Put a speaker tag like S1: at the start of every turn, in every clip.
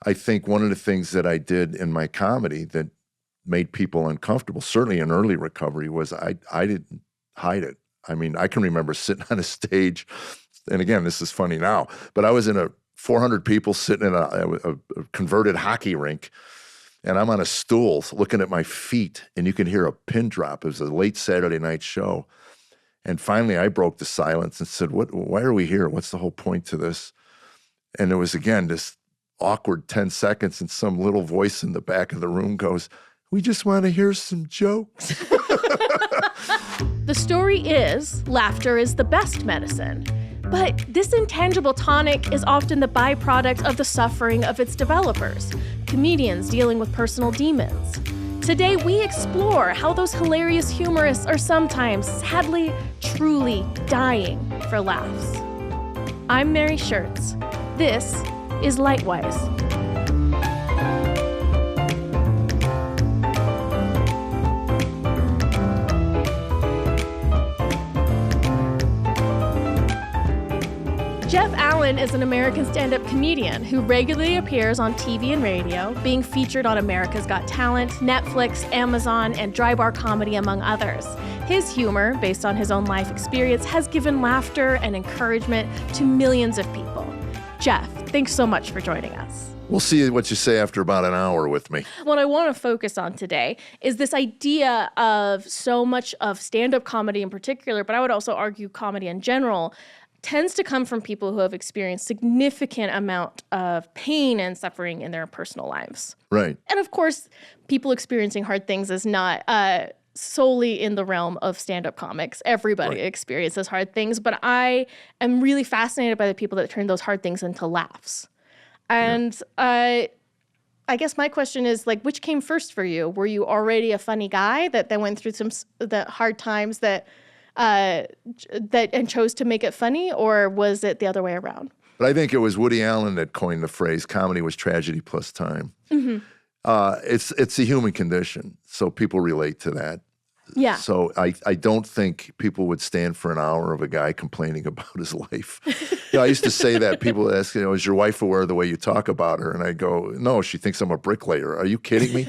S1: I think one of the things that I did in my comedy that made people uncomfortable, certainly in early recovery, was I didn't hide it. I mean, I can remember sitting on a stage, and again, this is funny now, but I was in a 400 people sitting in a converted hockey rink, and I'm on a stool looking at my feet, and you can hear a pin drop. It was a late Saturday night show. And finally, I broke the silence and said, why are we here? What's the whole point to this? And it was, again, this awkward 10 seconds, and some little voice in the back of the room goes, we just want to hear some jokes.
S2: The story is, laughter is the best medicine. But this intangible tonic is often the byproduct of the suffering of its developers, comedians dealing with personal demons. Today, we explore how those hilarious humorists are sometimes, sadly, truly dying for laughs. I'm Mary SHURTZ. This is Lightwise. Jeff Allen is an American stand-up comedian who regularly appears on TV and radio, being featured on America's Got Talent, Netflix, Amazon, and DryBar Comedy, among others. His humor, based on his own life experience, has given laughter and encouragement to millions of people. Jeff, thanks so much for joining us.
S1: We'll see what you say after about an hour with me.
S2: What I want to focus on today is this idea of so much of stand-up comedy in particular, but I would also argue comedy in general, tends to come from people who have experienced significant amount of pain and suffering in their personal lives.
S1: Right.
S2: And of course, people experiencing hard things is not solely in the realm of stand-up comics. Everybody experiences hard things, but I am really fascinated by the people that turn those hard things into laughs. And I guess my question is, like, which came first for you? Were you already a funny guy that then went through the hard times and chose to make it funny, or was it the other way around?
S1: But I think it was Woody Allen that coined the phrase, comedy was tragedy plus time.
S2: Mm-hmm.
S1: It's a human condition, so people relate to that.
S2: Yeah.
S1: So I don't think people would stand for an hour of a guy complaining about his life. I used to say that. People ask, is your wife aware of the way you talk about her? And I go, no, she thinks I'm a bricklayer. Are you kidding me?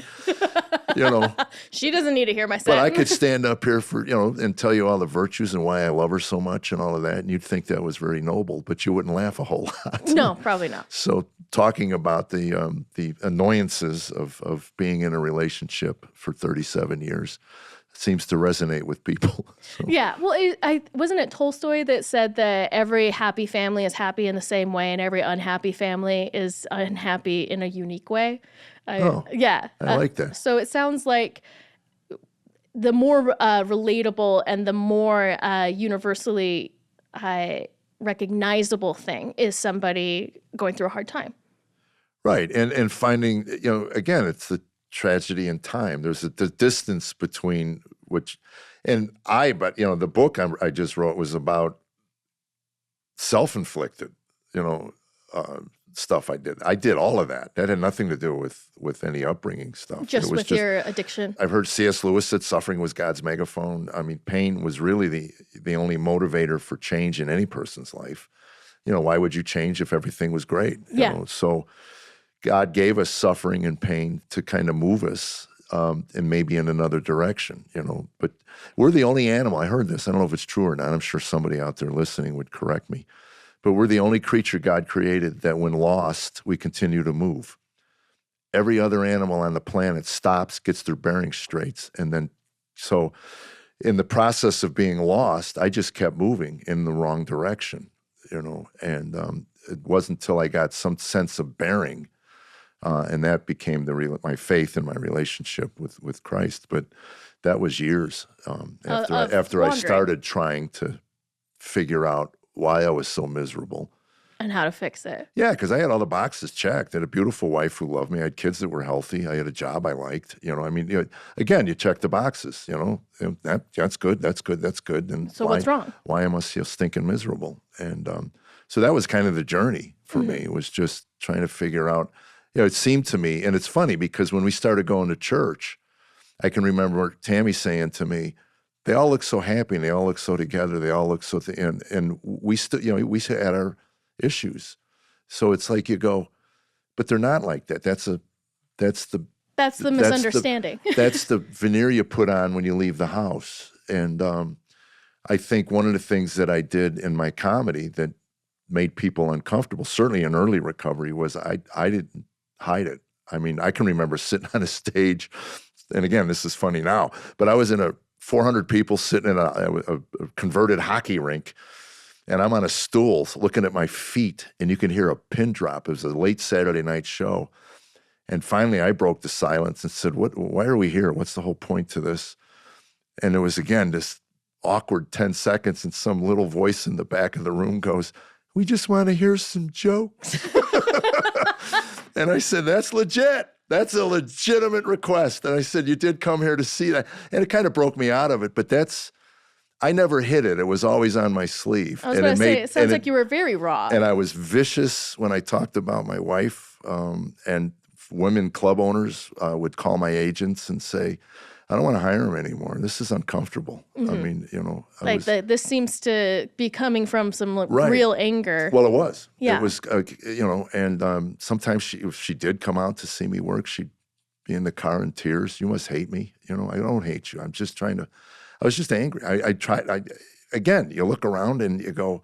S2: She doesn't need to hear my set.
S1: But I could stand up here for, and tell you all the virtues and why I love her so much and all of that, and you'd think that was very noble, but you wouldn't laugh a whole lot.
S2: No, probably not.
S1: So talking about the annoyances of being in a relationship for 37 years seems to resonate with people. So.
S2: Yeah, well, wasn't it Tolstoy that said that every happy family is happy in the same way and every unhappy family is unhappy in a unique way? Yeah.
S1: I like that.
S2: So it sounds like the more relatable and the more universally recognizable thing is somebody going through a hard time.
S1: Right, and finding, again, it's the tragedy in time. There's the distance between but the book I just wrote was about self-inflicted, stuff I did. I did all of that. That had nothing to do with any upbringing stuff.
S2: Just with your addiction.
S1: I've heard C.S. Lewis said suffering was God's megaphone. I mean, pain was really the only motivator for change in any person's life. Why would you change if everything was great? So God gave us suffering and pain to kind of move us and maybe in another direction, But we're the only animal. I heard this. I don't know if it's true or not. I'm sure somebody out there listening would correct me. But we're the only creature God created that when lost, we continue to move. Every other animal on the planet stops, gets their bearings straight, and then so in the process of being lost, I just kept moving in the wrong direction, and it wasn't until I got some sense of bearing and that became my faith and my relationship with Christ. But that was years after I started trying to figure out why I was so miserable.
S2: And how to fix it.
S1: Yeah, because I had all the boxes checked. I had a beautiful wife who loved me. I had kids that were healthy. I had a job I liked. Again, you check the boxes. That's good. That's good. That's good. And
S2: so what's wrong?
S1: Why am I so stinking miserable? And so that was kind of the journey for me. It was just trying to figure out. It seemed to me, and it's funny because when we started going to church, I can remember Tammy saying to me, "They all look so happy and they all look so together. They all look so and we still, we had our issues." So it's like you go, but they're not like that. That's the
S2: misunderstanding.
S1: That's the veneer you put on when you leave the house. And I think one of the things that I did in my comedy that made people uncomfortable, certainly in early recovery, was I didn't hide it. I mean, I can remember sitting on a stage, and again, this is funny now, but I was in a 400 people sitting in a converted hockey rink, and I'm on a stool looking at my feet, and you can hear a pin drop. It was a late Saturday night show. And finally, I broke the silence and said, why are we here? What's the whole point to this? And it was, again, this awkward 10 seconds, and some little voice in the back of the room goes, we just want to hear some jokes. And I said, that's legit. That's a legitimate request. And I said, you did come here to see that. And it kind of broke me out of it, but I never hid it. It was always on my sleeve.
S2: I was going to say, it sounds like you were very raw.
S1: And I was vicious when I talked about my wife, and women club owners would call my agents and say, I don't want to hire him anymore. This is uncomfortable. I mean,
S2: this seems to be coming from some real anger.
S1: Well, it was.
S2: Yeah.
S1: It was, and sometimes if she did come out to see me work, she'd be in the car in tears. You must hate me. I don't hate you. I'm just trying to, I was just angry. Again, you look around and you go,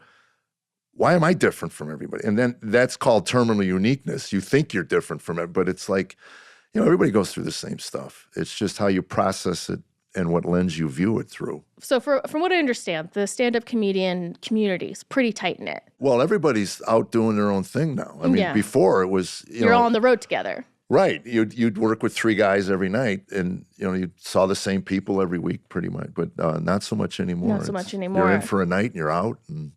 S1: why am I different from everybody? And then that's called terminal uniqueness. You think you're different from it, but it's like, everybody goes through the same stuff. It's just how you process it and what lens you view it through.
S2: So from what I understand, the stand-up comedian community is pretty tight-knit.
S1: Well, everybody's out doing their own thing now. I mean, before it was,
S2: You're all on the road together.
S1: Right. You'd work with 3 guys every night, and, you saw the same people every week pretty much, but not so much anymore.
S2: Not so much anymore.
S1: You're in for a night and you're out, and,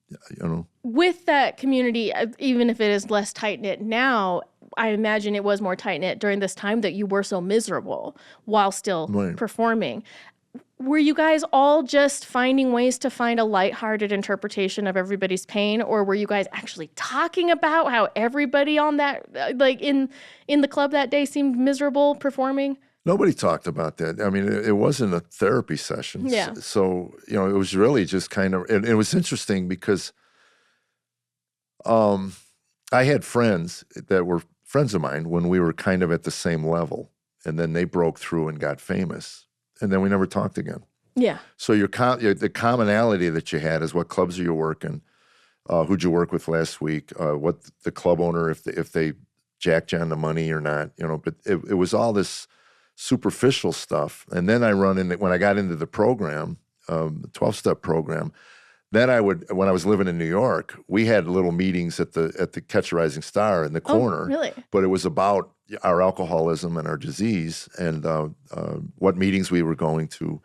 S2: With that community, even if it is less tight-knit now, I imagine it was more tight-knit during this time that you were so miserable while still performing. Were you guys all just finding ways to find a lighthearted interpretation of everybody's pain, or were you guys actually talking about how everybody on that, in the club that day seemed miserable performing?
S1: Nobody talked about that. I mean, it wasn't a therapy session.
S2: Yeah.
S1: So, it was really just kind of, and it was interesting because I had friends that were friends of mine when we were kind of at the same level, and then they broke through and got famous, and then we never talked again.
S2: Yeah.
S1: So the commonality that you had is what clubs are you working, who'd you work with last week, what the club owner, if they jacked you on the money or not, but it was all this superficial stuff. And then when I got into the program, the 12-step program, then when I was living in New York, we had little meetings at the Catch a Rising Star in the corner.
S2: Oh, really?
S1: But it was about our alcoholism and our disease, and what meetings we were going to,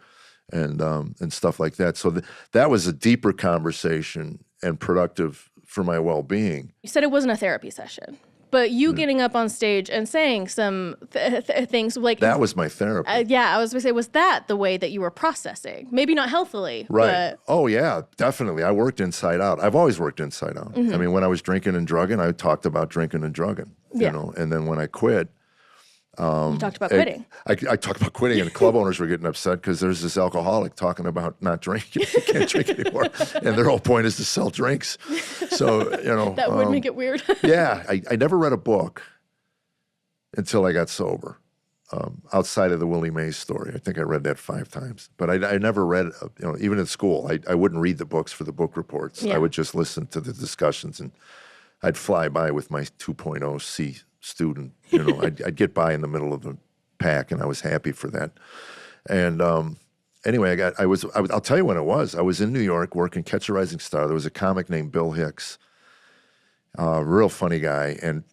S1: and stuff like that. So that was a deeper conversation and productive for my well-being.
S2: You said it wasn't a therapy session, but you getting up on stage and saying some things like...
S1: That was my therapy.
S2: I was going to say, was that the way that you were processing? Maybe not healthily,
S1: right.
S2: But...
S1: Oh, yeah, definitely. I worked inside out. I've always worked inside out. I mean, when I was drinking and drugging, I talked about drinking and drugging, and then when I quit...
S2: you talked about quitting.
S1: I talked about quitting, and club owners were getting upset because there's this alcoholic talking about not drinking. You can't drink anymore. And their whole point is to sell drinks. So,
S2: That would make it weird.
S1: Yeah. I never read a book until I got sober, outside of the Willie Mays story. I think I read that 5 times. But I never read, even in school, I wouldn't read the books for the book reports.
S2: Yeah.
S1: I would just listen to the discussions, and I'd fly by with my 2.0 C student. I'd get by in the middle of the pack, and I was happy for that. And anyway, I'll tell you when it was. I was in New York working Catch a Rising Star. There was a comic named Bill Hicks, real funny guy, and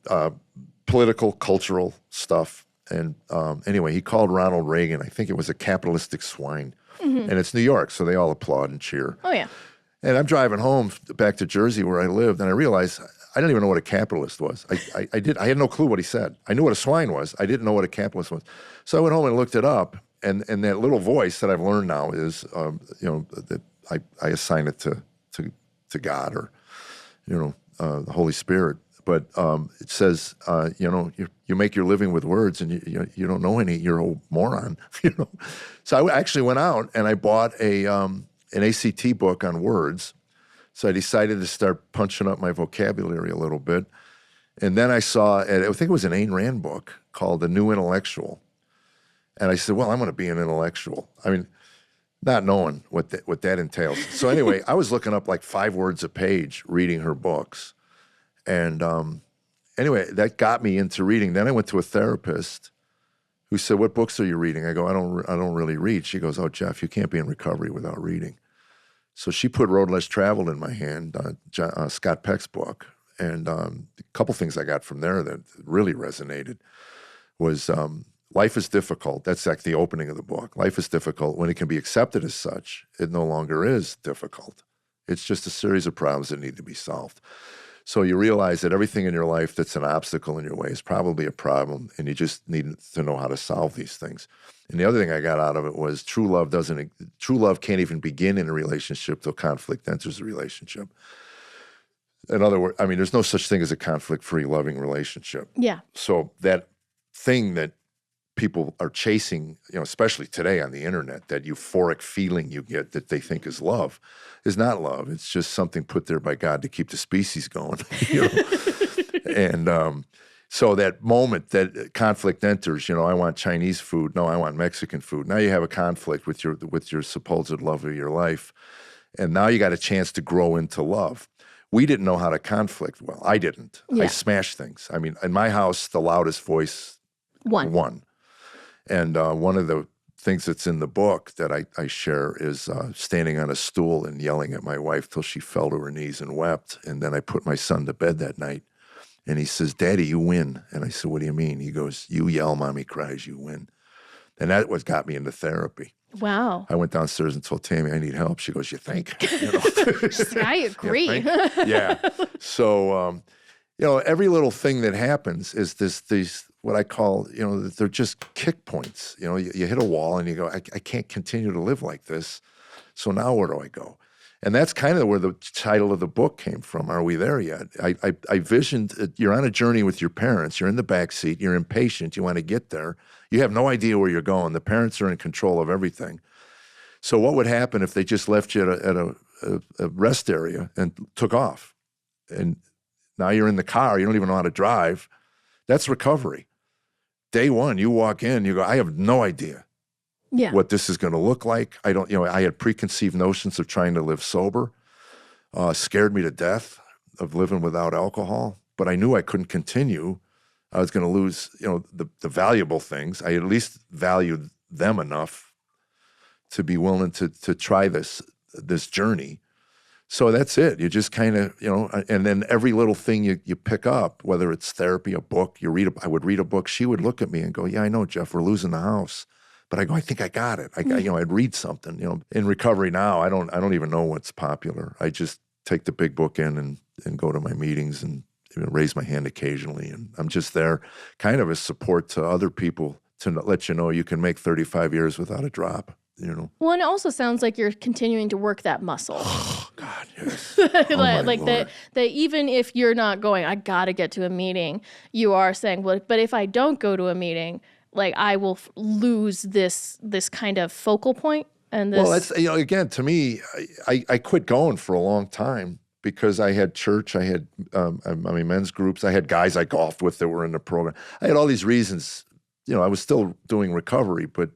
S1: political, cultural stuff. And anyway, he called Ronald Reagan, I think it was a capitalistic swine. And it's New York, so they all applaud and cheer.
S2: Oh, yeah.
S1: And I'm driving home back to Jersey where I lived, and I realized I didn't even know what a capitalist was. I had no clue what he said. I knew what a swine was. I didn't know what a capitalist was. So I went home and looked it up, and that little voice that I've learned now is, that I assign it to God or, the Holy Spirit. But it says, you make your living with words, and you don't know any. You're a moron. So I actually went out and I bought an ACT book on words. So I decided to start punching up my vocabulary a little bit. And then I saw, I think it was an Ayn Rand book called The New Intellectual. And I said, well, I'm going to be an intellectual. I mean, not knowing what that entails. So anyway, I was looking up like 5 words a page reading her books. And anyway, that got me into reading. Then I went to a therapist who said, what books are you reading? I go, I don't really read. She goes, oh, Jeff, you can't be in recovery without reading. So she put Road Less Traveled in my hand, Scott Peck's book. And a couple things I got from there that really resonated was life is difficult. That's like the opening of the book. Life is difficult. When it can be accepted as such, it no longer is difficult. It's just a series of problems that need to be solved. So you realize that everything in your life that's an obstacle in your way is probably a problem, and you just need to know how to solve these things. And the other thing I got out of it was true love can't even begin in a relationship till conflict enters the relationship. In other words, I mean, there's no such thing as a conflict-free, loving relationship.
S2: Yeah.
S1: So that thing that people are chasing, especially today on the internet, that euphoric feeling you get that they think is love, is not love. It's just something put there by God to keep the species going. And so that moment that conflict enters, I want Chinese food. No, I want Mexican food. Now you have a conflict with your supposed love of your life, and now you got a chance to grow into love. We didn't know how to conflict well. I didn't. Yeah. I smashed things. I mean, in my house, the loudest voice won. And one of the things that's in the book that I share is standing on a stool and yelling at my wife till she fell to her knees and wept. And then I put my son to bed that night. And he says, Daddy, you win. And I said, what do you mean? He goes, you yell, Mommy cries, you win. And that was got me into therapy.
S2: Wow.
S1: I went downstairs and told Tammy I need help. She goes, you think?
S2: I agree.
S1: Yeah. So, every little thing that happens is these what I call, they're just kick points. You hit a wall and you go, I can't continue to live like this. So now where do I go? And that's kind of where the title of the book came from. Are we there yet? I visioned, you're on a journey with your parents. You're in the back seat. You're impatient. You want to get there. You have no idea where you're going. The parents are in control of everything. So what would happen if they just left you at a rest area and took off? And now you're in the car. You don't even know how to drive. That's recovery. Day one, you walk in, you go, I have no idea what this is going to look like. I had preconceived notions of trying to live sober, scared me to death of living without alcohol, but I knew I couldn't continue. I was going to lose, the valuable things. I at least valued them enough to be willing to try this journey. So that's it. You just kind of, and then every little thing you pick up, whether it's therapy, a book, I would read a book. She would look at me and go, yeah, I know, Jeff, we're losing the house. But I go, I think I got it. I'd read something, In recovery now, I don't even know what's popular. I just take the big book in and go to my meetings and raise my hand occasionally. And I'm just there kind of as support to other people to let you know you can make 35 years without a drop.
S2: Well, and it also sounds like you're continuing to work that muscle.
S1: Oh, God, yes.
S2: that even if you're not going, I got to get to a meeting, you are saying, well, but if I don't go to a meeting, I will lose this kind of focal point. And this.
S1: Well, that's, again, to me, I quit going for a long time because I had church, I had men's groups, I had guys I golfed with that were in the program. I had all these reasons. I was still doing recovery, but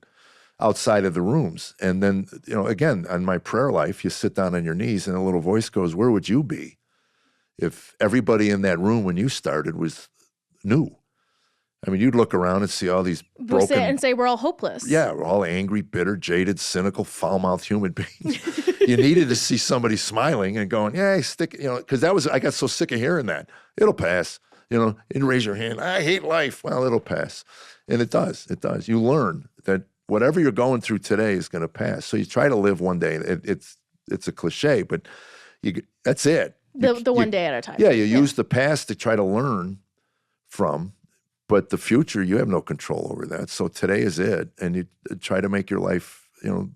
S1: outside of the rooms. And then, again, on my prayer life, you sit down on your knees and a little voice goes, where would you be if everybody in that room when you started was new? I mean, you'd look around and see all these broken...
S2: And say we're all hopeless.
S1: Yeah, we're all angry, bitter, jaded, cynical, foul-mouthed human beings. You needed to see somebody smiling and going, yeah, because I got so sick of hearing that. It'll pass. And raise your hand. I hate life. Well, it'll pass. And it does. It does. You learn that whatever you're going through today is going to pass. So you try to live one day. It's a cliche, but that's it.
S2: The one day at a time.
S1: Yeah, you use the past to try to learn from, but the future, you have no control over that. So today is it, and you try to make your life, the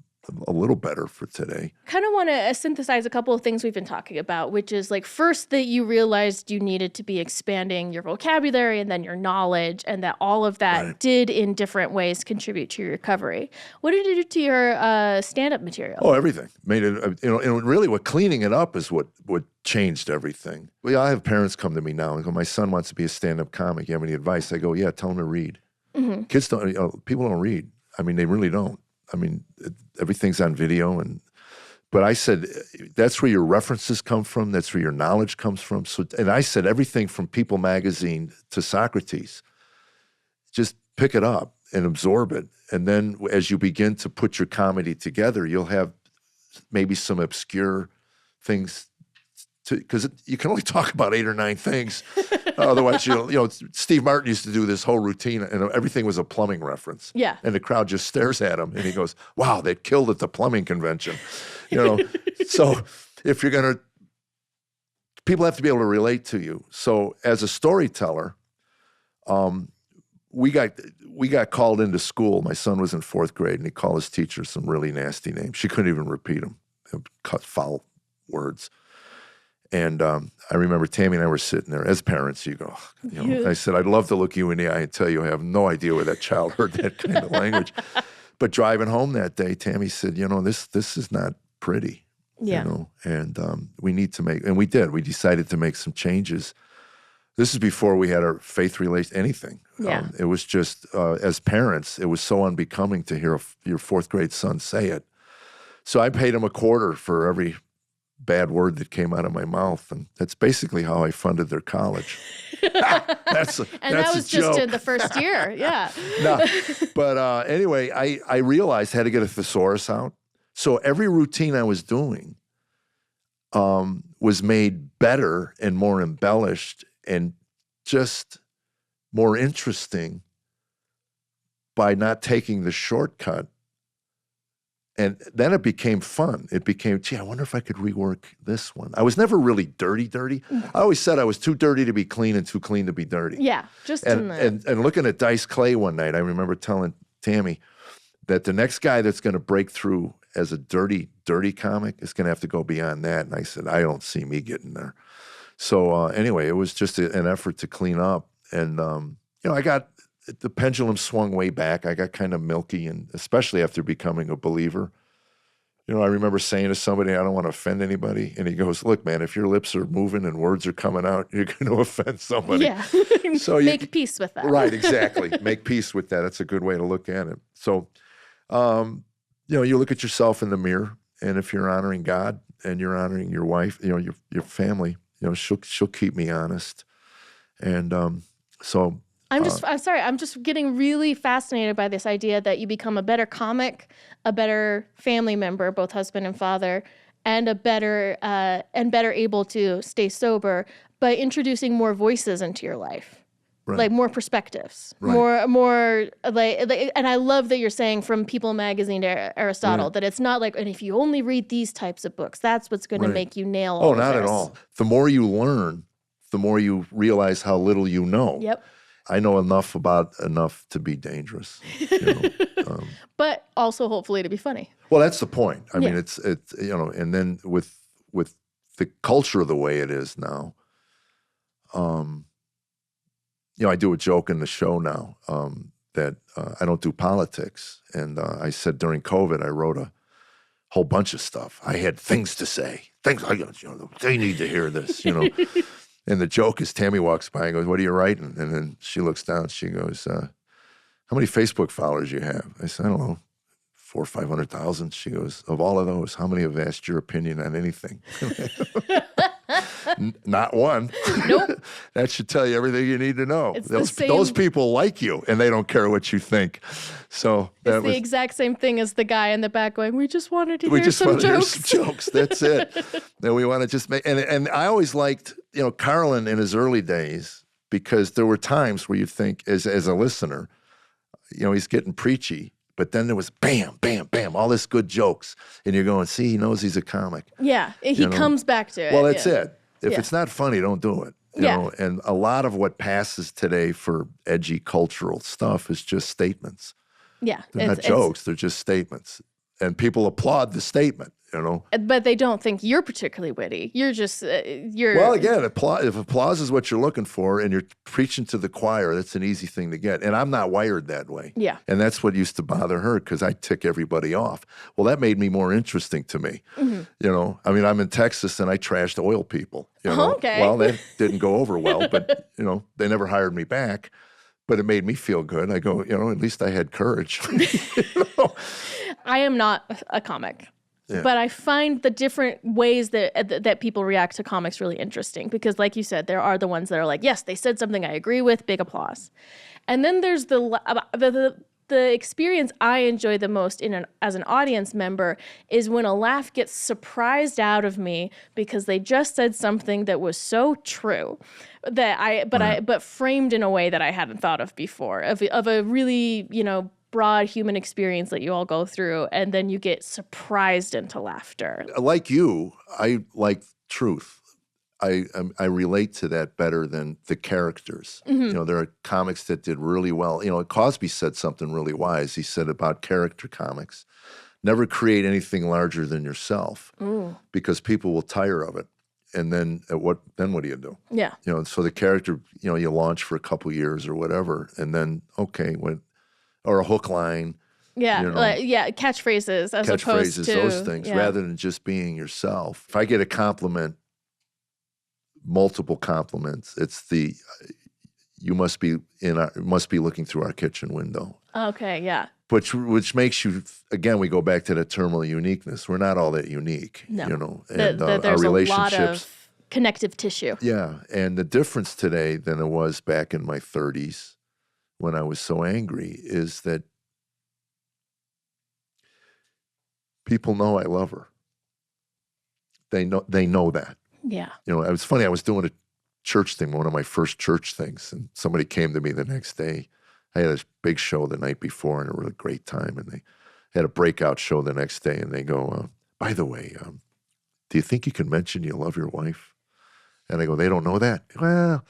S1: a little better for today.
S2: Kind of want to synthesize a couple of things we've been talking about, which is like first that you realized you needed to be expanding your vocabulary and then your knowledge, and that all of that did in different ways contribute to your recovery. What did it do to your stand-up material?
S1: Oh, everything. Made it, and really what cleaning it up is what changed everything. Well, I have parents come to me now and go, my son wants to be a stand-up comic. You have any advice? I go, yeah, tell him to read. Kids don't, people don't read. I mean, they really don't. I mean, everything's on video. But I said, that's where your references come from. That's where your knowledge comes from. So, and I said, everything from People magazine to Socrates, just pick it up and absorb it. And then as you begin to put your comedy together, you'll have maybe some obscure things because you can only talk about 8 or 9 things. Otherwise, Steve Martin used to do this whole routine, and everything was a plumbing reference.
S2: Yeah.
S1: And the crowd just stares at him, and he goes, wow, they killed at the plumbing convention. So if you're going to, people have to be able to relate to you. So as a storyteller, we got called into school. My son was in 4th grade, and he called his teacher some really nasty names. She couldn't even repeat them. Cut foul words. And I remember Tammy and I were sitting there. As parents, you go, I said, I'd love to look you in the eye and tell you I have no idea where that child heard that kind of language. But driving home that day, Tammy said, this is not pretty.
S2: Yeah.
S1: And we need to make, and we did. We decided to make some changes. This is before we had our faith relation, anything.
S2: Yeah.
S1: It was just, as parents, it was so unbecoming to hear your 4th grade son say it. So I paid him $0.25 for every bad word that came out of my mouth, and that's basically how I funded their college. That's
S2: that was just in the first year, yeah.
S1: No, but anyway, I realized I had to get a thesaurus out. So every routine I was doing was made better and more embellished and just more interesting by not taking the shortcut. And then it became fun. It became, gee, I wonder if I could rework this one. I was never really dirty. I always said I was too dirty to be clean and too clean to be dirty.
S2: Yeah, just
S1: and looking at Dice Clay one night, I remember telling Tammy that the next guy that's going to break through as a dirty comic is going to have to go beyond that. And I said, I don't see me getting there. So anyway, it was just an effort to clean up. And, I got... The pendulum swung way back. I got kind of milky, and especially after becoming a believer. I remember saying to somebody, I don't want to offend anybody. And he goes, look, man, if your lips are moving and words are coming out, you're going to offend somebody.
S2: Yeah.
S1: So
S2: make peace with that.
S1: Right, exactly. Make peace with that. That's a good way to look at it. So, you look at yourself in the mirror, and if you're honoring God and you're honoring your wife, your family, she'll keep me honest. And so... I'm
S2: sorry. I'm just getting really fascinated by this idea that you become a better comic, a better family member, both husband and father, and a better able to stay sober by introducing more voices into your life, like more perspectives, more like. And I love that you're saying from People magazine to Aristotle that it's not like, and if you only read these types of books, that's what's going to make you nail all of this.
S1: Oh, not at all. The more you learn, the more you realize how little you know.
S2: Yep.
S1: I know enough to be dangerous.
S2: But also hopefully to be funny.
S1: Well, that's the point. I mean, it's and then with the culture the way it is now, I do a joke in the show now that I don't do politics. And I said during COVID, I wrote a whole bunch of stuff. I had things to say. They need to hear this, And the joke is Tammy walks by and goes, what are you writing? And then she looks down, she goes, how many Facebook followers you have? I said, I don't know, 400,000 or 500,000. She goes, of all of those, how many have asked your opinion on anything? Not one.
S2: Nope.
S1: That should tell you everything you need to know. Those people like you, and they don't care what you think. So
S2: it's the exact same thing as the guy in the back going, we just wanted to hear some jokes.
S1: That's it. Then we want to just make, and I always liked, Carlin in his early days, because there were times where you think, as a listener, he's getting preachy. But then there was bam, bam, bam, all this good jokes. And you're going, see, he knows he's a comic.
S2: Yeah, he comes back to it.
S1: Well, that's it. If it's not funny, don't do it. You know? And a lot of what passes today for edgy cultural stuff is just statements.
S2: Yeah.
S1: They're not jokes, they're just statements. and people applaud the statement, you know.
S2: But they don't think you're particularly witty. You're just, you're...
S1: Well, again, if applause is what you're looking for and you're preaching to the choir, that's an easy thing to get. And I'm not wired that way.
S2: Yeah.
S1: And that's what used to bother her, because I tick everybody off. Well, that made me more interesting to me. You know, I mean, I'm in Texas and I trashed oil people. You know?
S2: Okay.
S1: Well, that didn't go over well, but, you know, they never hired me back. But it made me feel good. I go, you know, at least I had courage. You know?
S2: I am not a comic.
S1: Yeah.
S2: But I find the different ways that people react to comics really interesting, because like you said, there are the ones that are like, yes, they said something I agree with, big applause. And then there's the experience I enjoy the most as an audience member is when a laugh gets surprised out of me because they just said something that was so true but framed in a way that I hadn't thought of before, of a really, you know, broad human experience that you all go through, and then you get surprised into laughter.
S1: Like you, I like truth. I relate to that better than the characters. You know, there are comics that did really well. You know, Cosby said something really wise. He said about character comics, never create anything larger than yourself, because people will tire of it. And then what do you do? Yeah. You know, so the character, you know, you launch for a couple years or whatever, and then, okay, or a hook line.
S2: Yeah,
S1: you know,
S2: catchphrases as opposed to
S1: those things, rather than just being yourself. If I get a compliment, multiple compliments, it's you must be looking through our kitchen window.
S2: Okay, yeah.
S1: Which makes you, again, we go back to the terminal uniqueness. We're not all that unique, you know, and
S2: there's
S1: our relationships.
S2: A lot of connective tissue.
S1: Yeah, and the difference today than it was back in my 30s when I was so angry is that people know I love her. They know that. Yeah. You know, it was funny. I was doing a church thing, one of my first church things, and somebody came to me the next day. I had a big show the night before and a really great time, and they had a breakout show the next day, and they go, by the way, do you think you can mention you love your wife? And I go, they don't know that? Well,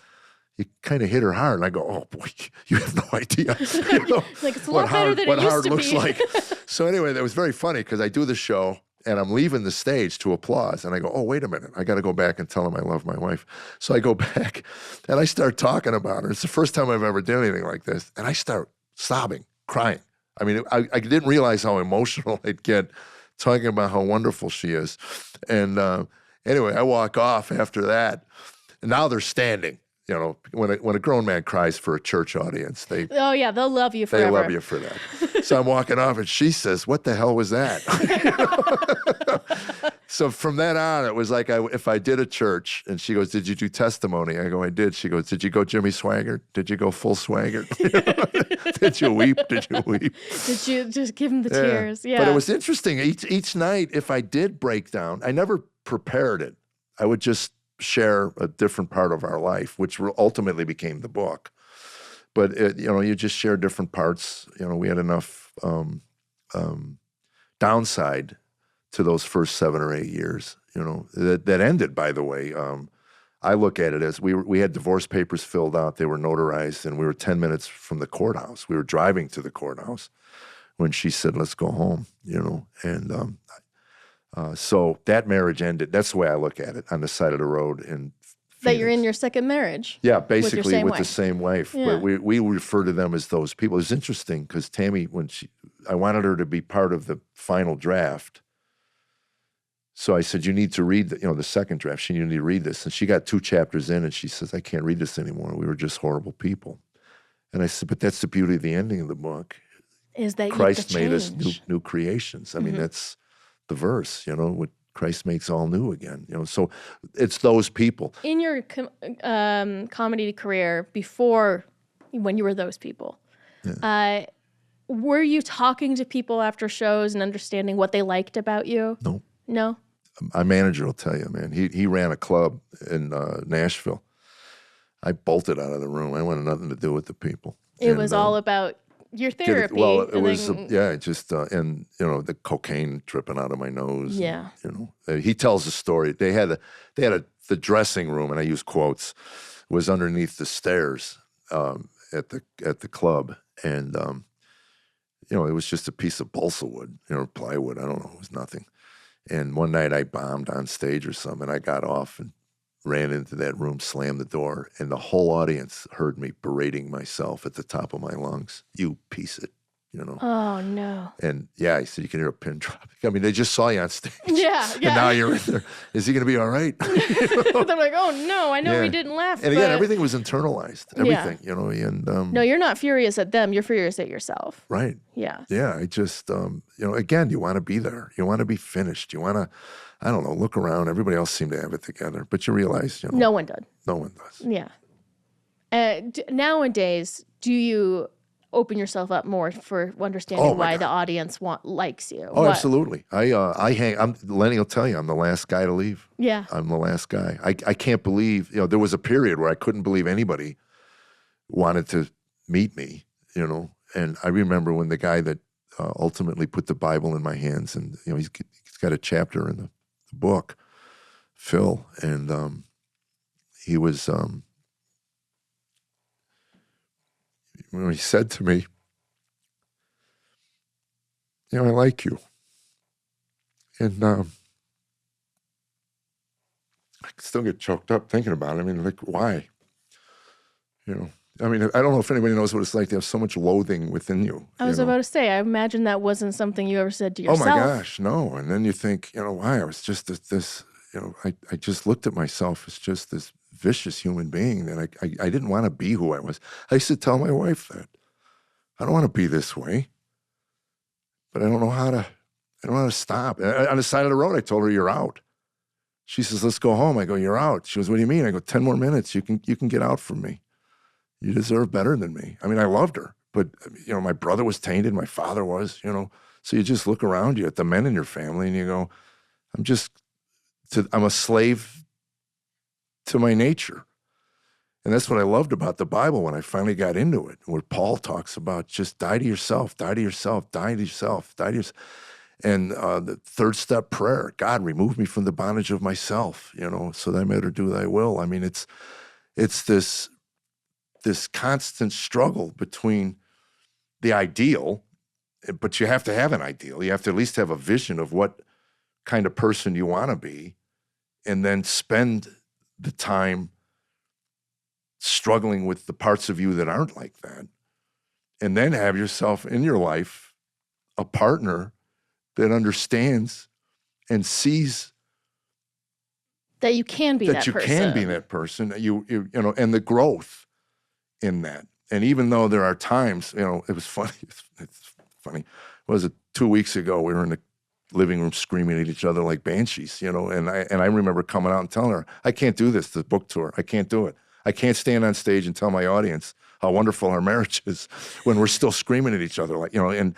S1: you kind of hit her hard. And I go, oh boy, you have no idea. You know,
S2: like, it's a lot better than it used to
S1: looks
S2: be.
S1: like. So anyway, that was very funny because I do the show and I'm leaving the stage to applause. And I go, oh, wait a minute. I got to go back and tell him I love my wife. So I go back and I start talking about her. It's the first time I've ever done anything like this. And I start sobbing, crying. I mean, I didn't realize how emotional I'd get talking about how wonderful she is. And anyway, I walk off after that. And now they're standing. You know, when a grown man cries for a church audience, they'll
S2: love you forever.
S1: They love you for that. So I'm walking off, and she says, "What the hell was that?" So from then on, it was like if I did a church, and she goes, "Did you do testimony?" I go, "I did." She goes, "Did you go Jimmy Swaggart? Did you go full Swaggart? Did you weep? Did you weep?
S2: Did you just give him the tears?" Yeah.
S1: But it was interesting. Each night, if I did break down, I never prepared it. I would just share a different part of our life, which ultimately became the book. But you just share different parts. You know, we had enough downside to those first 7 or 8 years. You know, that ended, by the way. I look at it as we had divorce papers filled out. They were notarized, and we were 10 minutes from the courthouse. We were driving to the courthouse when she said, "Let's go home." You know, and so that marriage ended. That's the way I look at it, on the side of the road in Phoenix.
S2: That you're in your second marriage.
S1: Yeah, basically with the
S2: wife.
S1: same wife.
S2: Yeah.
S1: But we refer to them as those people. It's interesting because Tammy, I wanted her to be part of the final draft. So I said, you need to read the second draft. She needed to read this. And she got 2 chapters in and she says, I can't read this anymore. We were just horrible people. And I said, but that's the beauty of the ending of the book.
S2: Is that
S1: Christ made us new creations. I mean, that's the verse, what Christ makes all new again, so it's those people.
S2: In your comedy career before, when you were those people, were you talking to people after shows and understanding what they liked about you? No?
S1: My manager will tell you, man, he ran a club in Nashville. I bolted out of the room. I wanted nothing to do with the people.
S2: It was all about your therapy.
S1: It was the cocaine dripping out of my nose.
S2: Yeah.
S1: He tells a story. They had the dressing room, and I use quotes, was underneath the stairs at the club, and it was just a piece of balsa wood, plywood. I don't know. It was nothing. And one night I bombed on stage or something. I got off and ran into that room, slammed the door, and the whole audience heard me berating myself at the top of my lungs. You piece of,
S2: Oh, no.
S1: And yeah, he said, you can hear a pin drop. I mean, they just saw you on stage.
S2: Yeah.
S1: And now you're in there. Is he going to be all right?
S2: They're like, oh, no, I know we didn't laugh.
S1: And again, everything was internalized. Everything, and...
S2: no, you're not furious at them. You're furious at yourself.
S1: Right.
S2: Yeah.
S1: Yeah, I just, again, you want to be there. You want to be finished. You want to, I don't know, look around. Everybody else seemed to have it together. But you realize,
S2: no one did.
S1: No one does.
S2: Yeah. Nowadays, do you open yourself up more for understanding why the audience likes you?
S1: Oh, absolutely. Lenny will tell you, I'm the last guy to leave.
S2: Yeah.
S1: I'm the last guy. I can't believe, there was a period where I couldn't believe anybody wanted to meet me, And I remember when the guy that ultimately put the Bible in my hands, and, he's got a chapter in the book, Phil, and he was... when he said to me, I like you. And I still get choked up thinking about it. I mean, like, why? I mean, I don't know if anybody knows what it's like to have so much loathing within you.
S2: I was about to say, I imagine that wasn't something you ever said to yourself.
S1: Oh my gosh, no. And then you think, why? I was just this I just looked at myself as just this vicious human being that I didn't want to be who I was. I used to tell my wife that. I don't want to be this way, but I don't know how to stop. On the side of the road, I told her, you're out. She says, let's go home. I go, you're out. She goes, what do you mean? I go, 10 more minutes. You can get out from me. You deserve better than me. I mean, I loved her, but my brother was tainted. My father was, so you just look around you at the men in your family and you go, I'm a slave to my nature. And that's what I loved about the Bible when I finally got into it, where Paul talks about just die to yourself, die to yourself, die to yourself, die to yourself. And the third step prayer, God, remove me from the bondage of myself, so that I may do thy will. I mean, it's this constant struggle between the ideal, but you have to have an ideal. You have to at least have a vision of what kind of person you want to be, and then spend the time struggling with the parts of you that aren't like that. And then have yourself in your life a partner that understands and sees
S2: that you can be that person.
S1: That you can be that person, and the growth in that. And even though there are times, it was funny. It's funny. Was it 2 weeks ago? We were in the living room screaming at each other like banshees, and I remember coming out and telling her, I can't do this, the book tour. I can't do it. I can't stand on stage and tell my audience how wonderful our marriage is when we're still screaming at each other, like, and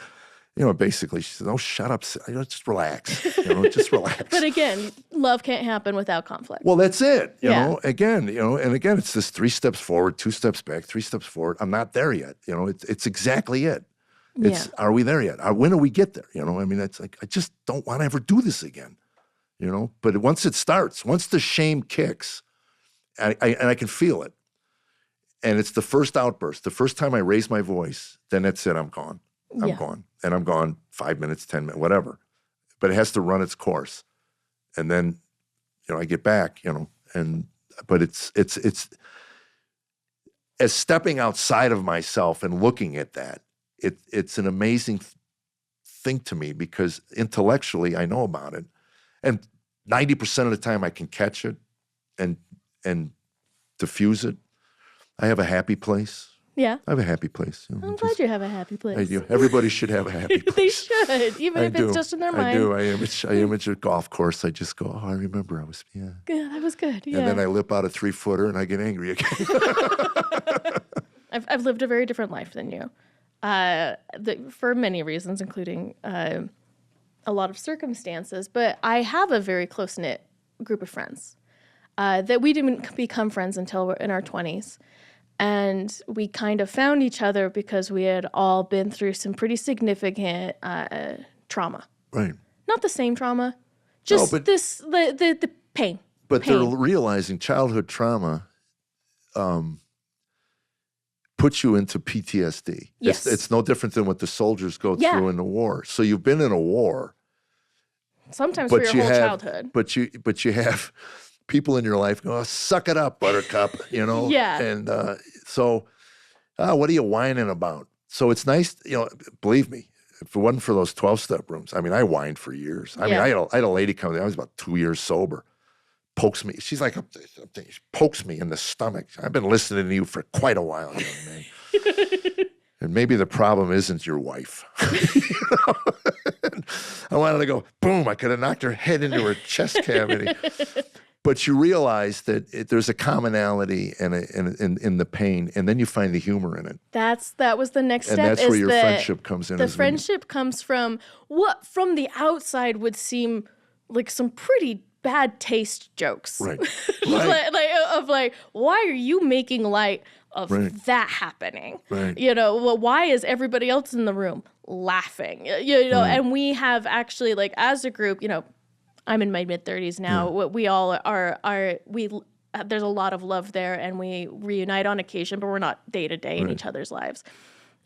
S1: basically she said, oh, shut up, just relax, just relax.
S2: But again, love can't happen without conflict.
S1: Well, that's it, again, and again, it's this 3 steps forward, 2 steps back, 3 steps forward. I'm not there yet, it's exactly it. Are we there yet? When do we get there? I mean, it's like, I just don't want to ever do this again, but once it starts, once the shame kicks, and I can feel it, and it's the first outburst, the first time I raise my voice, then that's it, I'm gone. I'm gone. And I'm gone 5 minutes, 10 minutes, whatever. But it has to run its course. And then, I get back, but it's as stepping outside of myself and looking at that, it's an amazing thing to me, because intellectually I know about it. And 90% of the time I can catch it and diffuse it. I have a happy place.
S2: Yeah.
S1: I have a happy place.
S2: I'm glad you have a happy place.
S1: I do. Everybody should have a happy place.
S2: They should, even if it's just in their mind.
S1: I do. I image a golf course. I just go, oh, I remember I was,
S2: Yeah, that was good. Yeah.
S1: And then I lip out a 3-footer and I get angry again.
S2: I've lived a very different life than you, for many reasons, including a lot of circumstances. But I have a very close-knit group of friends that we didn't become friends until we're in our 20s. And we kind of found each other because we had all been through some pretty significant trauma.
S1: Right.
S2: Not the same trauma, just the pain.
S1: But they're realizing childhood trauma puts you into PTSD.
S2: Yes.
S1: It's no different than what the soldiers go
S2: Yeah.
S1: through in the war. So you've been in a war.
S2: Sometimes for your whole childhood.
S1: But you have people in your life go, oh, suck it up, buttercup, you know?
S2: Yeah.
S1: And so what are you whining about? So it's nice, you know, believe me, if it wasn't for those 12-step rooms, I mean, I whined for years. I mean, I had a lady come in, I was about 2 years sober, pokes me. She's like, she pokes me in the stomach. I've been listening to you for quite a while, young man. And maybe the problem isn't your wife. You know? I wanted to go, boom, I could have knocked her head into her chest cavity. But you realize that there's a commonality in the pain, and then you find the humor in it.
S2: That was the next step.
S1: And that's where your friendship comes in.
S2: The friendship comes from what from the outside would seem like some pretty bad taste jokes.
S1: Right.
S2: like, why are you making light of that happening?
S1: Right.
S2: You know, well, why is everybody else in the room laughing? You know, and we have actually, like, as a group, you know, I'm in my mid-30s now. We all there's a lot of love there, and we reunite on occasion, but we're not day-to-day in each other's lives.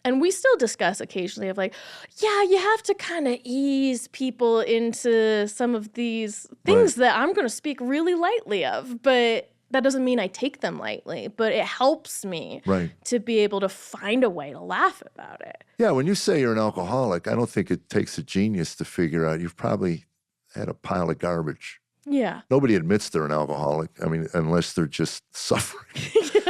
S2: And we still discuss occasionally of like, yeah, you have to kind of ease people into some of these things that I'm going to speak really lightly of, but that doesn't mean I take them lightly, but it helps me to be able to find a way to laugh about it.
S1: Yeah, when you say you're an alcoholic, I don't think it takes a genius to figure out you've probably had a pile of garbage.
S2: Yeah.
S1: Nobody admits they're an alcoholic. I mean, unless they're just suffering.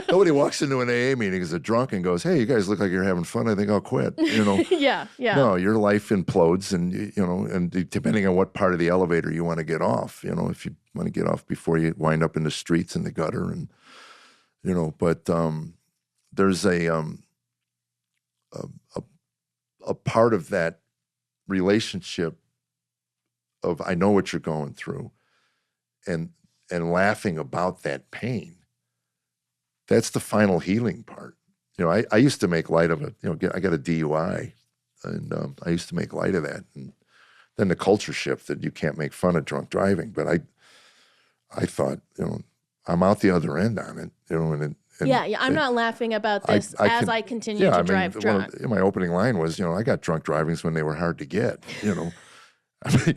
S1: Nobody walks into an AA meeting as a drunk and goes, hey, you guys look like you're having fun. I think I'll quit. You know?
S2: Yeah.
S1: No, your life implodes, and you know, and depending on what part of the elevator you want to get off, you know, if you want to get off before you wind up in the streets and the gutter, and you know, but there's a part of that relationship of I know what you're going through, and laughing about that pain. That's the final healing part. You know, I used to make light of it. You know, I got a DUI, and I used to make light of that. And then the culture shift that you can't make fun of drunk driving. But I thought, you know, I'm out the other end on it. You know, and
S2: I'm not laughing about this I continue to drive drunk.
S1: My opening line was, you know, I got drunk drivings when they were hard to get. You know. I mean,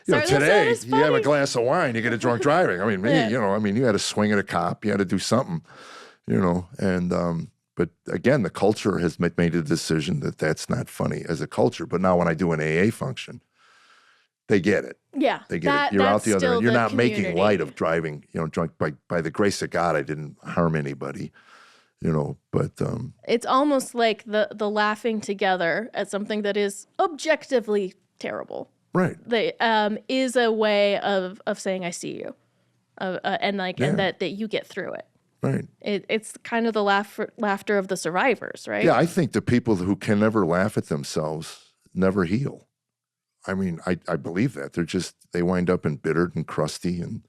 S1: you know, today you have a glass of wine, you get a drunk driving. I mean, you know, you had to swing at a cop, you had to do something, you know, and but again, the culture has made a decision that that's not funny as a culture. But now when I do an AA function, they get it.
S2: Yeah,
S1: they get it. You're out the other end. You're not making light of driving, you know, drunk. By the grace of God, I didn't harm anybody, you know. But
S2: it's almost like the laughing together at something that is objectively terrible.
S1: Right.
S2: Is a way of saying I see you, and that you get through it.
S1: Right.
S2: It's kind of the laughter of the survivors, right?
S1: Yeah, I think the people who can never laugh at themselves never heal. I mean, I believe that. They wind up embittered and crusty, and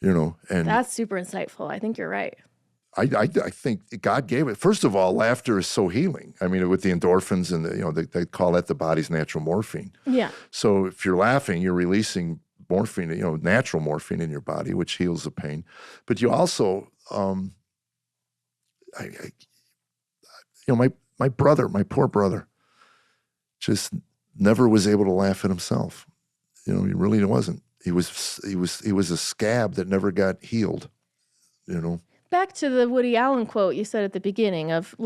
S1: you know, and
S2: that's super insightful. I think you're right.
S1: I think God gave it. First of all, laughter is so healing. I mean, with the endorphins and you know, they call that the body's natural morphine. Yeah. So if you're laughing, you're releasing morphine, you know, natural morphine in your body, which heals the pain. But you also, you know, my brother, my poor brother, just never was able to laugh at himself. You know, he really wasn't. He was a scab that never got healed. You know.
S2: Back to the Woody Allen quote you said at the beginning of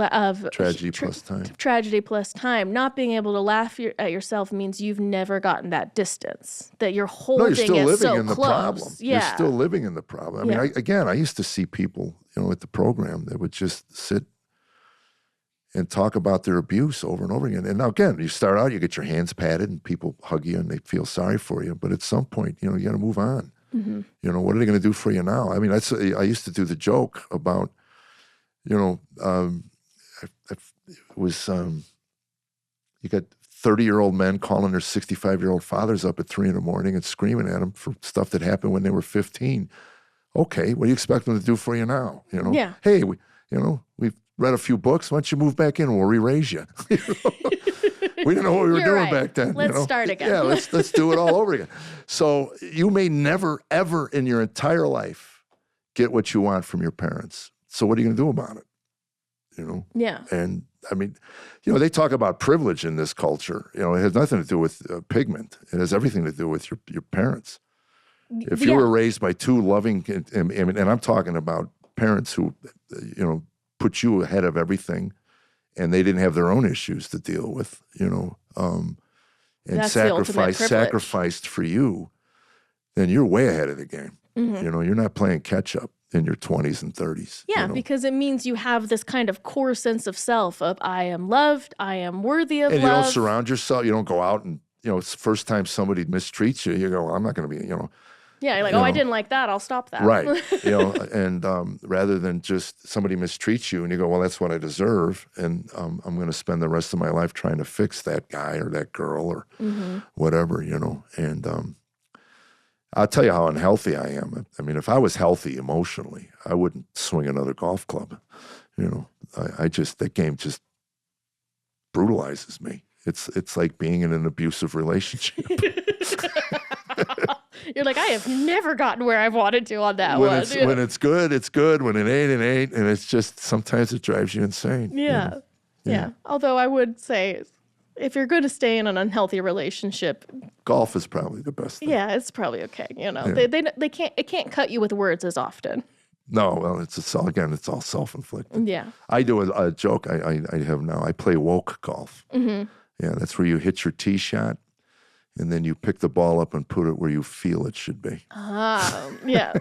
S1: tragedy plus time.
S2: Tragedy plus time. Not being able to laugh at yourself means you've never gotten that distance. That you're holding it so close. No, you're still living in the
S1: problem. Yeah. You're still living in the problem. I mean, I used to see people, you know, at the program that would just sit and talk about their abuse over and over again. And now again, you start out, you get your hands patted, and people hug you and they feel sorry for you. But at some point, you know, you got to move on. Mm-hmm. You know, what are they going to do for you now? I mean, I used to do the joke about, you know, it was you got 30-year-old men calling their 65-year-old fathers up at 3 a.m. and screaming at them for stuff that happened when they were 15. Okay, what do you expect them to do for you now? You know,
S2: yeah.
S1: Hey, we've read a few books. Why don't you move back in? We'll re-raise you. You know? We didn't know what we were doing back then.
S2: Let's start again.
S1: Yeah, let's do it all over again. So you may never, ever in your entire life get what you want from your parents. So what are you going to do about it?
S2: Yeah.
S1: And I mean, they talk about privilege in this culture. It has nothing to do with pigment. It has everything to do with your parents. If you were raised by two loving, and I'm talking about parents who, put you ahead of everything, and they didn't have their own issues to deal with, and
S2: That's
S1: sacrificed for you, then you're way ahead of the game. You're not playing catch up in your 20s and 30s.
S2: Yeah, because it means you have this kind of core sense of self of I am loved, I am worthy of love.
S1: And you don't surround yourself. You don't go out and, it's the first time somebody mistreats you, you go, well, I'm not going to be,
S2: Yeah, you're like, I didn't like that, I'll stop that.
S1: Right. And rather than just somebody mistreats you and you go, well, that's what I deserve. And I'm going to spend the rest of my life trying to fix that guy or that girl or whatever, And I'll tell you how unhealthy I am. I mean, if I was healthy emotionally, I wouldn't swing another golf club. That game just brutalizes me. It's like being in an abusive relationship.
S2: You're like, I have never gotten where I've wanted to on that
S1: one.
S2: When
S1: it's good, it's good. When it ain't. And it's just, sometimes it drives you insane.
S2: Yeah. Yeah. Although I would say, if you're going to stay in an unhealthy relationship,
S1: golf is probably the best thing.
S2: Yeah, it's probably okay.
S1: Yeah.
S2: It can't cut you with words as often.
S1: No, well, it's all self-inflicted.
S2: Yeah.
S1: I do a joke I have now. I play woke golf. Yeah, that's where you hit your tee shot, and then you pick the ball up and put it where you feel it should be.
S2: Yeah.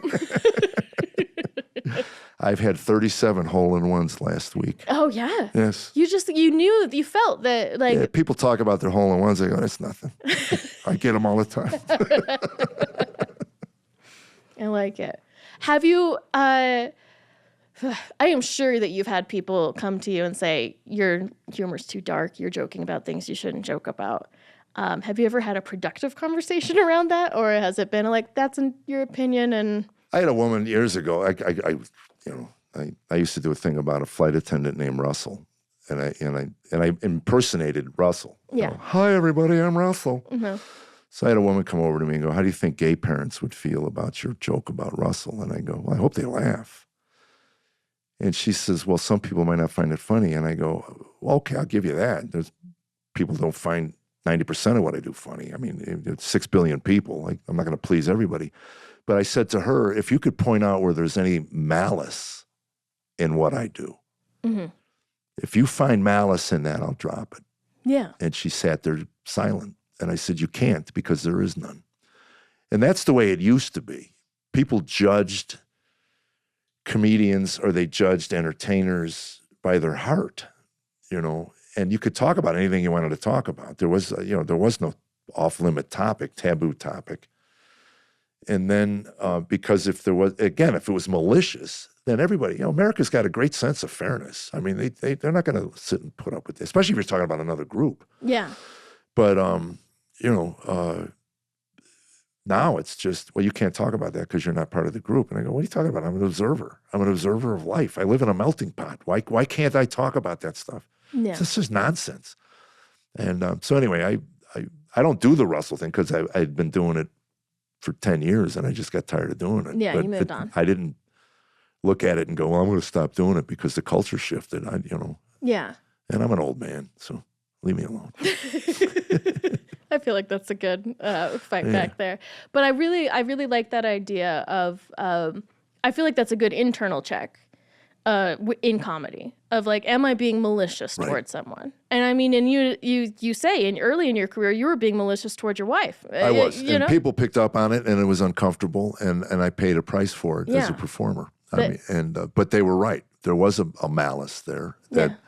S1: I've had 37 hole-in-ones last week.
S2: Oh, yeah?
S1: Yes.
S2: You felt that, like...
S1: Yeah, people talk about their hole-in-ones. I go, it's nothing. I get them all the time.
S2: I like it. Have you... I am sure that you've had people come to you and say, your humor's too dark, you're joking about things you shouldn't joke about. Have you ever had a productive conversation around that? Or has it been like, that's in your opinion and...
S1: I had a woman years ago. I used to do a thing about a flight attendant named Russell, and I impersonated Russell.
S2: Yeah.
S1: Hi everybody, I'm Russell. So I had a woman come over to me and go, "How do you think gay parents would feel about your joke about Russell?" And I go, "Well, I hope they laugh." And she says, "Well, some people might not find it funny." And I go, "Well, okay, I'll give you that. There's people don't find 90% of what I do funny. I mean, it's 6 billion people. Like, I'm not going to please everybody." But I said to her, if you could point out where there's any malice in what I do, if you find malice in that, I'll drop it.
S2: Yeah.
S1: And she sat there silent. And I said, you can't, because there is none. And that's the way it used to be. People judged comedians or they judged entertainers by their heart, and you could talk about anything you wanted to talk about. There was no off-limit topic, taboo topic. And then because if it was malicious, then everybody, America's got a great sense of fairness. I mean, they're not going to sit and put up with this, especially if you're talking about another group.
S2: Yeah.
S1: But, now it's just, well, you can't talk about that because you're not part of the group. And I go, what are you talking about? I'm an observer. I'm an observer of life. I live in a melting pot. Why can't I talk about that stuff?
S2: Yeah.
S1: This is nonsense. And so anyway, I don't do the Russell thing because I'd been doing it for 10 years and I just got tired of doing it.
S2: Yeah, you moved on.
S1: I didn't look at it and go, well, I'm going to stop doing it because the culture shifted.
S2: Yeah.
S1: And I'm an old man, so leave me alone.
S2: I feel like that's a good fight back there. But I really like that idea of, I feel like that's a good internal check in comedy of like, am I being malicious towards someone? And I mean, and you say early in your career, you were being malicious towards your wife.
S1: I was. And people picked up on it and it was uncomfortable and I paid a price for it as a performer. But they were right. There was a malice there that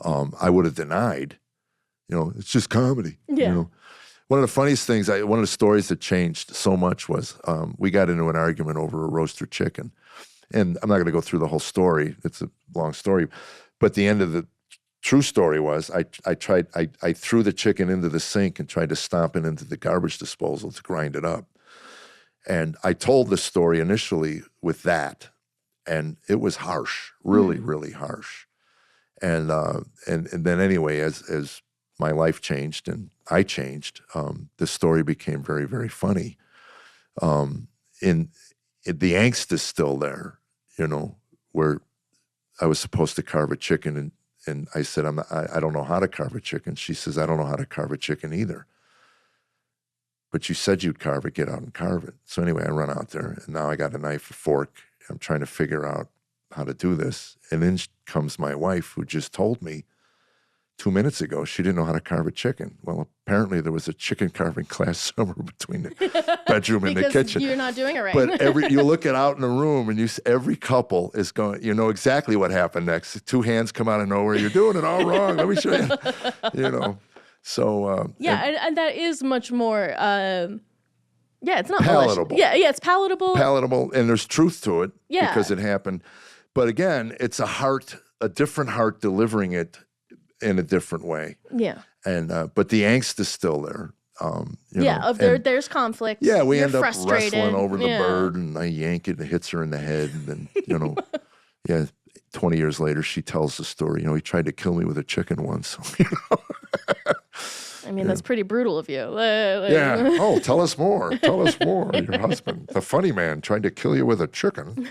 S1: I would have denied. It's just comedy.
S2: Yeah.
S1: One of the funniest things, one of the stories that changed so much was we got into an argument over a roaster chicken. And I'm not going to go through the whole story. It's a long story. But the end of the true story was I threw the chicken into the sink and tried to stomp it into the garbage disposal to grind it up. And I told the story initially with that. And it was harsh, really, really harsh. And then anyway, as my life changed and I changed, the story became very, very funny. The angst is still there, where I was supposed to carve a chicken, and I said, I don't know how to carve a chicken. She says, I don't know how to carve a chicken either. But you said you'd carve it, get out and carve it. So anyway, I run out there, and now I got a knife, a fork. I'm trying to figure out how to do this. And then comes my wife, who just told me 2 minutes ago she didn't know how to carve a chicken. Well, apparently there was a chicken carving class somewhere between the bedroom and the kitchen.
S2: Because you're not doing it right.
S1: But you look out in the room, and every couple is going, you know exactly what happened next. Two hands come out of nowhere. You're doing it all wrong. Let me show you. You know. So
S2: and that is much more it's not
S1: palatable.
S2: malicious. Yeah, it's palatable,
S1: and there's truth to it because it
S2: Yeah.
S1: happened. But again, it's a different heart delivering it in a different way.
S2: Yeah.
S1: And but the angst is still there.
S2: There's conflict.
S1: Yeah, we
S2: You're
S1: end up
S2: frustrated.
S1: wrestling over the bird, and I yank it and it hits her in the head, and then 20 years later she tells the story. He tried to kill me with a chicken once.
S2: I mean, that's pretty brutal of you.
S1: Yeah. Oh, tell us more. Tell us more. Your husband, the funny man, tried to kill you with a chicken.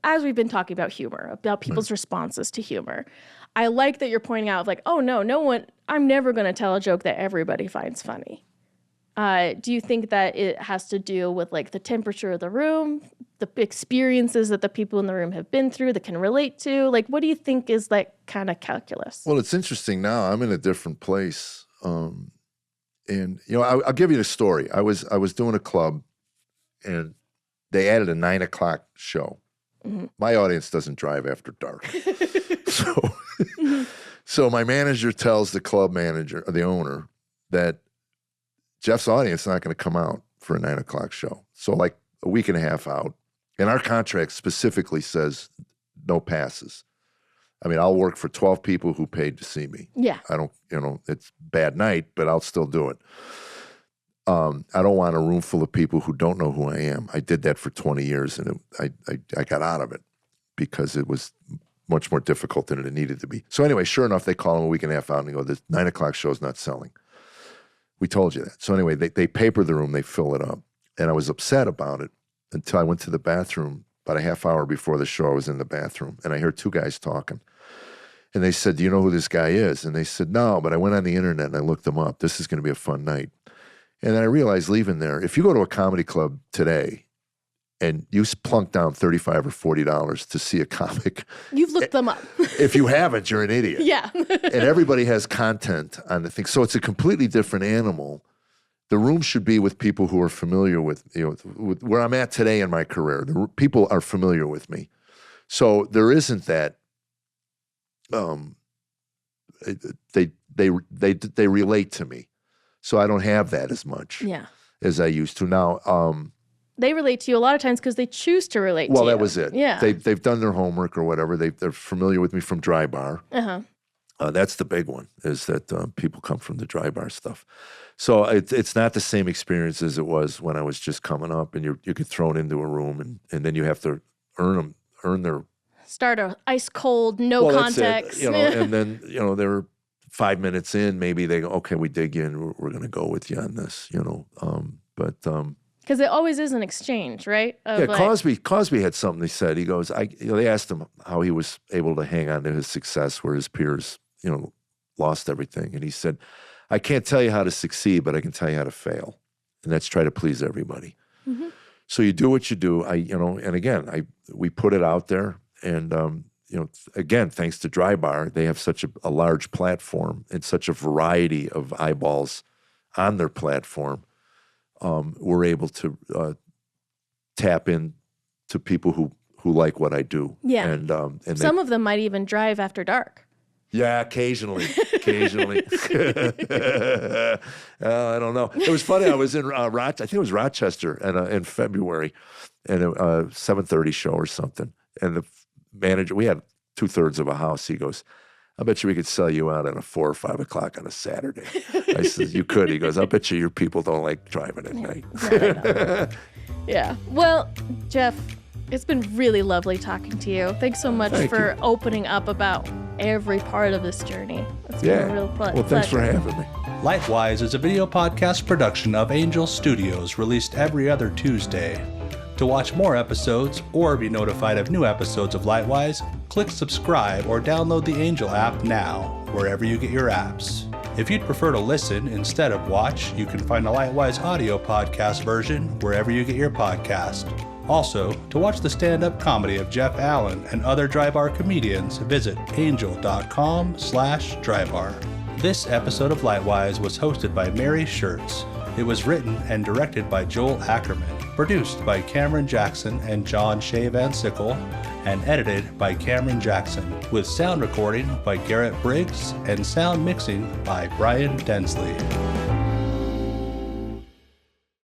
S2: As we've been talking about humor, about people's responses to humor, I like that you're pointing out, like, oh, no one, I'm never going to tell a joke that everybody finds funny. Do you think that it has to do with, like, the temperature of the room, the experiences that the people in the room have been through that can relate to? Like, what do you think is that kind of calculus?
S1: Well, it's interesting now. I'm in a different place. And, I'll give you the story. I was doing a club, and they added a 9 o'clock show. Mm-hmm. My audience doesn't drive after dark. So my manager tells the club manager, or the owner, that Jeff's audience is not going to come out for a 9 o'clock show. So like a week and a half out. And our contract specifically says no passes. I mean, I'll work for 12 people who paid to see me.
S2: Yeah.
S1: I don't, it's a bad night, but I'll still do it. I don't want a room full of people who don't know who I am. I did that for 20 years, and I got out of it because it was much more difficult than it needed to be. So anyway, sure enough, they call him a week and a half out, and they go, this 9 o'clock show is not selling. We told you that. So anyway, they paper the room, they fill it up. And I was upset about it until I went to the bathroom. About a half hour before the show, I was in the bathroom, and I heard two guys talking. And they said, do you know who this guy is? And they said, no, but I went on the internet and I looked him up. This is going to be a fun night. And then I realized leaving there, if you go to a comedy club today and you plunk down $35 or $40 to see a comic.
S2: You've looked them up.
S1: If you haven't, you're an idiot.
S2: Yeah.
S1: And everybody has content on the thing. So it's a completely different animal. The room should be with people who are familiar with, with where I'm at today in my career. The people are familiar with me. So there isn't that, they relate to me. So I don't have that as much as I used to. Now,
S2: they relate to you a lot of times because they choose to relate to you.
S1: Well, that was it.
S2: Yeah.
S1: They've done their homework or whatever. They're familiar with me from DryBar.
S2: Uh-huh.
S1: That's the big one, is that people come from the DryBar stuff. So it's not the same experience as it was when I was just coming up, and you get thrown into a room, and then you have to earn their...
S2: Start a ice cold, no context.
S1: And then, they're 5 minutes in, maybe they go, okay, we dig in, we're going to go with you on this,
S2: Because it always is an exchange, right?
S1: Cosby had something he said. He goes, they asked him how he was able to hang on to his success where his peers, lost everything. And he said, I can't tell you how to succeed, but I can tell you how to fail. And that's try to please everybody. Mm-hmm. So you do what you do. And again, we put it out there. And, again, thanks to DryBar, they have such a large platform and such a variety of eyeballs on their platform. We're able to tap in to people who like what I do.
S2: Yeah. And some of them might even drive after dark.
S1: Yeah, occasionally. I don't know. It was funny. I was in I think it was Rochester in February, and a 7:30 show or something. And the manager, we had 2/3 of a house. He goes, I bet you we could sell you out at 4 or 5 o'clock on a Saturday. I said, you could. He goes, I bet you your people don't like driving at night.
S2: No. Yeah. Well, Jeff, it's been really lovely talking to you. Thanks so much for opening up about every part of this journey. It's been a real pleasure.
S1: Well, thanks for having me.
S3: Lightwise is a video podcast production of Angel Studios, released every other Tuesday. To watch more episodes or be notified of new episodes of Lightwise, click subscribe or download the Angel app now, wherever you get your apps. If you'd prefer to listen instead of watch, you can find the Lightwise audio podcast version wherever you get your podcast. Also, to watch the stand-up comedy of Jeff Allen and other DryBar comedians, visit angel.com/DryBar. This episode of Lightwise was hosted by Mary SHURTZ. It was written and directed by Joel Ackerman, produced by Cameron Jackson and John Shea Van Sickle, and edited by Cameron Jackson, with sound recording by GARRETT BRIGGS and sound mixing by BRYAN DENSLEY.